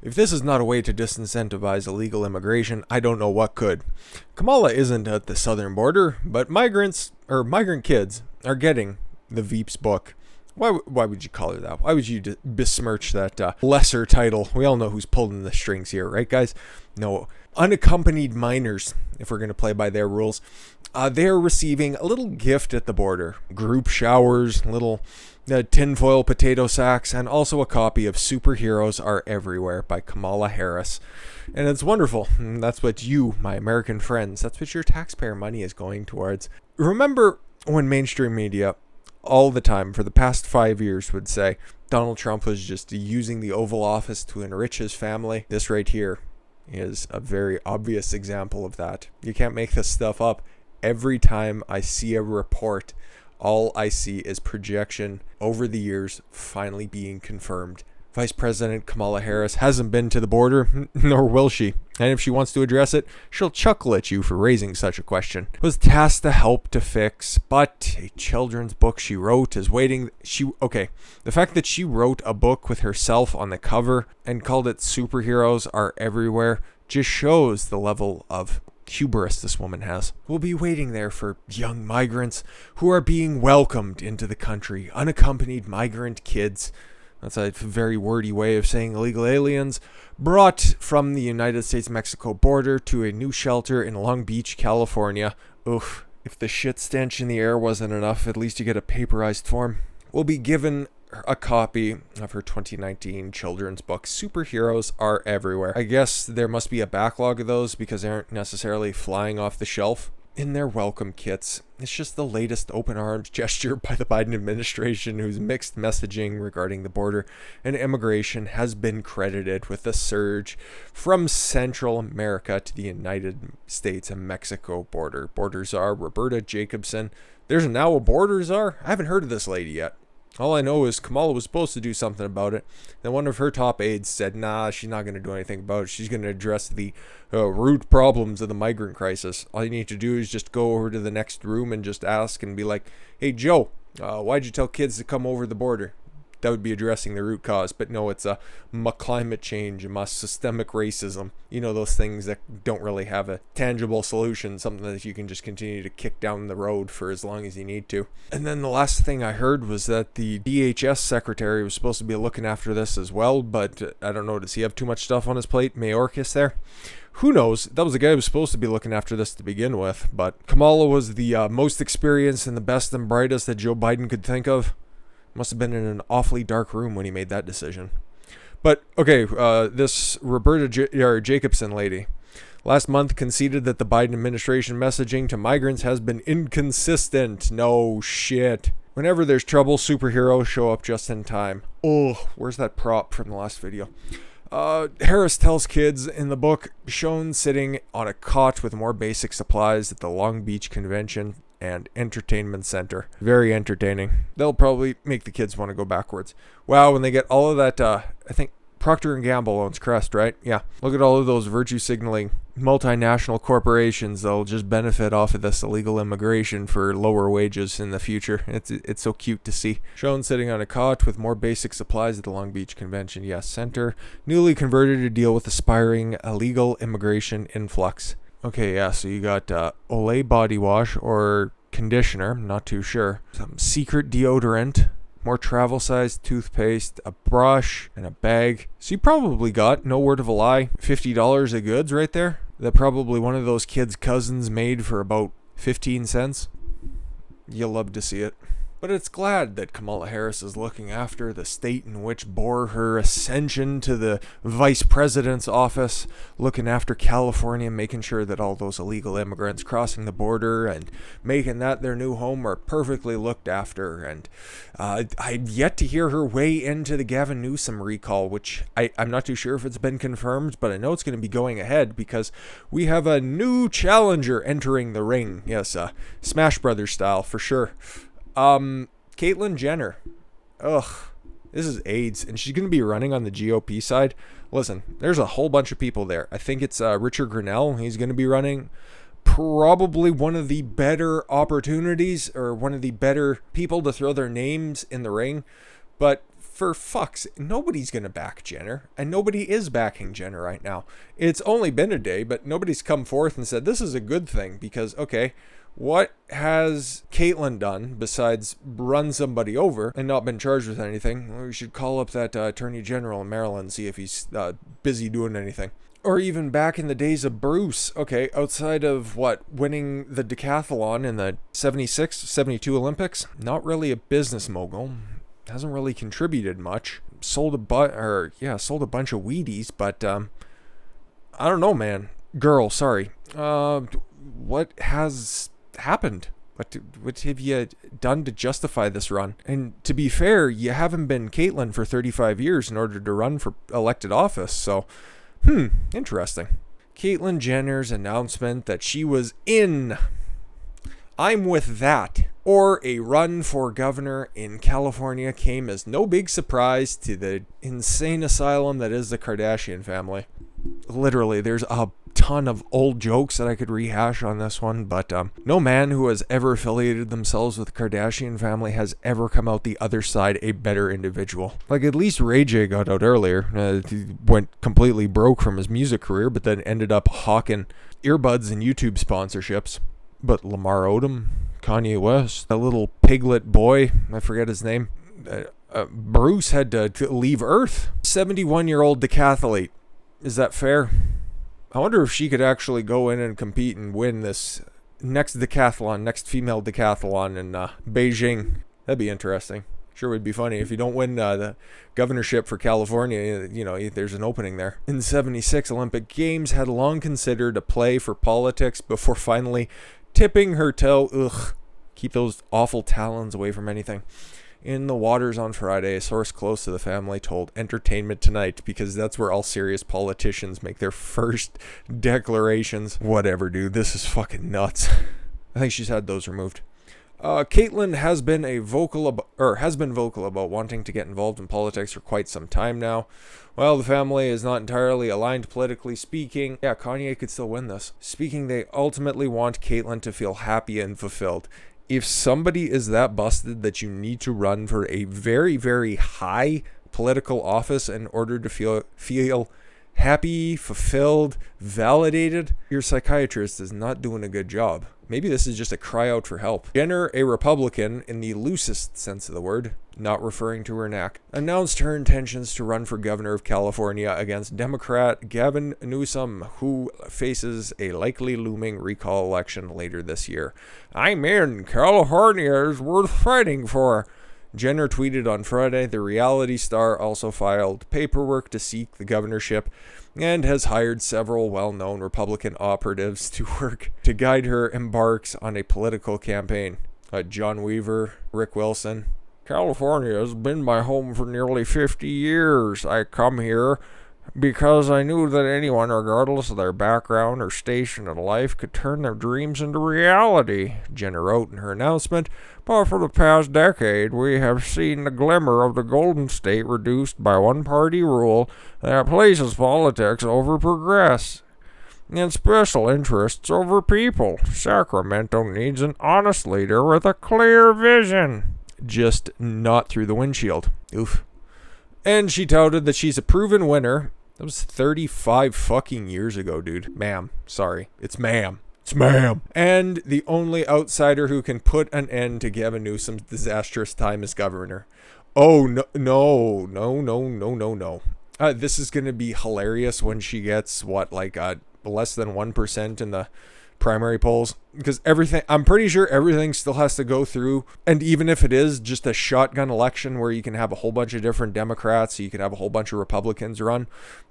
If this is not a way to disincentivize illegal immigration, I don't know what could. Kamala isn't at the southern border, but migrant kids are getting the Veep's book. Why would you call her that? Why would you besmirch that lesser title? We all know who's pulling the strings here, right, guys? No, unaccompanied minors, if we're going to play by their rules. They are receiving a little gift at the border. Group showers, little tinfoil potato sacks, and also a copy of Superheroes Are Everywhere by Kamala Harris. And it's wonderful. And that's what you, my American friends, that's what your taxpayer money is going towards. Remember when mainstream media all the time for the past 5 years would say Donald Trump was just using the Oval Office to enrich his family? This right here is a very obvious example of that. You can't make this stuff up. Every time I see a report, all I see is projection over the years finally being confirmed. Vice President Kamala Harris hasn't been to the border, nor will she. And if she wants to address it, she'll chuckle at you for raising such a question. Was tasked to help to fix, but a children's book she wrote is waiting. The fact that she wrote a book with herself on the cover and called it Superheroes Are Everywhere just shows the level of hubris this woman has. We'll be waiting there for young migrants who are being welcomed into the country, unaccompanied migrant kids. That's a very wordy way of saying illegal aliens brought from the United States-Mexico border to a new shelter in Long Beach, California. Oof, if the shit stench in the air wasn't enough, at least you get a paperized form. We'll be given a copy of her 2019 children's book, Superheroes Are Everywhere. I guess there must be a backlog of those because they aren't necessarily flying off the shelf in their welcome kits. It's just the latest open arms gesture by the Biden administration, whose mixed messaging regarding the border and immigration has been credited with the surge from Central America to the United States and Mexico border. Border czar Roberta Jacobson. There's now a border czar? I haven't heard of this lady yet. All I know is Kamala was supposed to do something about it. Then one of her top aides said, nah, she's not going to do anything about it. She's going to address the root problems of the migrant crisis. All you need to do is just go over to the next room and just ask and be like, hey, Joe, why'd you tell kids to come over the border? That would be addressing the root cause. But no, it's climate change and systemic racism. You know, those things that don't really have a tangible solution, something that you can just continue to kick down the road for as long as you need to. And then the last thing I heard was that the DHS secretary was supposed to be looking after this as well, but I don't know, does he have too much stuff on his plate? Mayorkas there? Who knows? That was the guy who was supposed to be looking after this to begin with, but Kamala was the most experienced and the best and brightest that Joe Biden could think of. Must have been in an awfully dark room when he made that decision. But, okay, this Roberta Jacobson lady last month conceded that the Biden administration messaging to migrants has been inconsistent. No shit. Whenever there's trouble, superheroes show up just in time. Oh, where's that prop from the last video? Harris tells kids in the book shown sitting on a cot with more basic supplies at the Long Beach Convention and Entertainment Center. Very entertaining. They'll probably make the kids want to go backwards. Wow, when they get all of that, I think Procter & Gamble owns Crest, right? Yeah. Look at all of those virtue signaling multinational corporations that'll just benefit off of this illegal immigration for lower wages in the future. It's so cute to see. Shown sitting on a cot with more basic supplies at the Long Beach Convention, yes, Center. Newly converted to deal with aspiring illegal immigration influx. Okay, yeah, so you got Olay body wash or conditioner, I'm not too sure. Some secret deodorant, more travel-sized toothpaste, a brush, and a bag. So you probably got, no word of a lie, $50 of goods right there. That probably one of those kids' cousins made for about 15 cents. You'll love to see it. But it's glad that Kamala Harris is looking after the state in which bore her ascension to the vice president's office, looking after California, making sure that all those illegal immigrants crossing the border and making that their new home are perfectly looked after. And I've yet to hear her weigh into the Gavin Newsom recall, which I'm not too sure if it's been confirmed, but I know it's going to be going ahead because we have a new challenger entering the ring. Yes, Smash Brothers style for sure. Caitlyn Jenner. Ugh. This is AIDS, and she's going to be running on the GOP side. Listen, there's a whole bunch of people there. I think it's Richard Grinnell. He's going to be running. Probably one of the better opportunities or one of the better people to throw their names in the ring. But for fuck's, nobody's going to back Jenner, and nobody is backing Jenner right now. It's only been a day, but nobody's come forth and said this is a good thing because, okay, what has Caitlyn done besides run somebody over and not been charged with anything? Well, we should call up that Attorney General in Maryland, see if he's busy doing anything. Or even back in the days of Bruce, okay, outside of winning the decathlon in the 76, 72 Olympics, not really a business mogul. Hasn't really contributed much. Sold a bunch of Wheaties, but I don't know, man. Girl, sorry. What has happened? What have you done to justify this run? And to be fair, you haven't been Caitlyn for 35 years in order to run for elected office, so interesting. Caitlyn Jenner's announcement that she was in I'm with that, or a run for governor in California came as no big surprise to the insane asylum that is the Kardashian family. Literally, there's a ton of old jokes that I could rehash on this one, but no man who has ever affiliated themselves with the Kardashian family has ever come out the other side a better individual. Like, at least Ray J got out earlier. He went completely broke from his music career, but then ended up hawking earbuds and YouTube sponsorships. But Lamar Odom, Kanye West, that little piglet boy, I forget his name, Bruce had to leave Earth. 71-year-old decathlete. Is that fair? I wonder if she could actually go in and compete and win this next female decathlon in Beijing. That'd be interesting. Sure would be funny if you don't win the governorship for California, there's an opening there. In 76 Olympic Games had long considered a play for politics before finally tipping her toe. Keep those awful talons away from anything. In the waters on Friday, a source close to the family told Entertainment Tonight, because that's where all serious politicians make their first declarations. Whatever, dude. This is fucking nuts. I think she's had those removed. Caitlyn has been vocal about wanting to get involved in politics for quite some time now. While the family is not entirely aligned politically speaking, Kanye could still win this. Speaking, they ultimately want Caitlyn to feel happy and fulfilled. If somebody is that busted that you need to run for a very, very high political office in order to feel happy, fulfilled, validated, your psychiatrist is not doing a good job. Maybe this is just a cry out for help. Jenner, a Republican in the loosest sense of the word, not referring to her neck, announced her intentions to run for governor of California against Democrat Gavin Newsom, who faces a likely looming recall election later this year. I'm in. California is worth fighting for. Jenner tweeted on Friday. The reality star also filed paperwork to seek the governorship and has hired several well-known Republican operatives to work to guide her embarks on a political campaign. John Weaver, Rick Wilson. California has been my home for nearly 50 years. I come here because I knew that anyone, regardless of their background or station in life, could turn their dreams into reality, Jenner wrote in her announcement. But for the past decade, we have seen the glimmer of the Golden State reduced by one-party rule that places politics over progress and special interests over people. Sacramento needs an honest leader with a clear vision. Just not through the windshield. Oof. And she touted that she's a proven winner. That was 35 fucking years ago, dude. Ma'am. Sorry. It's ma'am. It's ma'am. And the only outsider who can put an end to Gavin Newsom's disastrous time as governor. Oh, no. This is going to be hilarious when she gets, less than 1% in the primary polls, because I'm pretty sure everything still has to go through, and even if it is just a shotgun election where you can have a whole bunch of different Democrats, so you can have a whole bunch of Republicans run,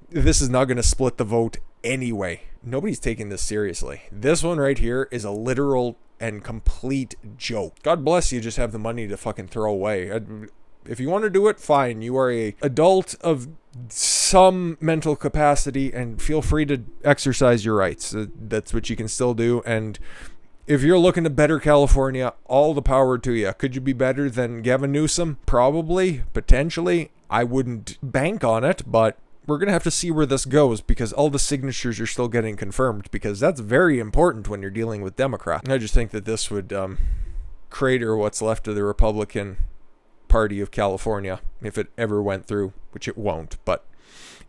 this is not going to split the vote anyway. Nobody's taking this seriously. This one right here is a literal and complete joke. God bless you, just have the money to fucking throw away. If you want to do it, fine. You are a adult of some mental capacity and feel free to exercise your rights. That's what you can still do. And if you're looking to better California, all the power to you. Could you be better than Gavin Newsom? Probably, potentially. I wouldn't bank on it, but we're going to have to see where this goes, because all the signatures are still getting confirmed, because that's very important when you're dealing with Democrats. I just think that this would crater what's left of the Republican party of California, if it ever went through, which it won't. But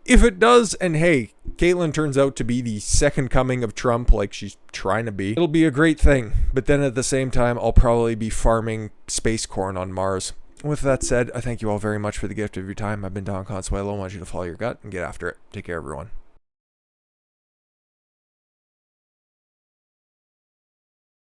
if it does, and hey, Caitlyn turns out to be the second coming of Trump like she's trying to be, it'll be a great thing. But then at the same time, I'll probably be farming space corn on Mars. With that said, I thank you all very much for the gift of your time. I've been Don Consuelo. I want you to follow your gut and get after it. Take care, everyone.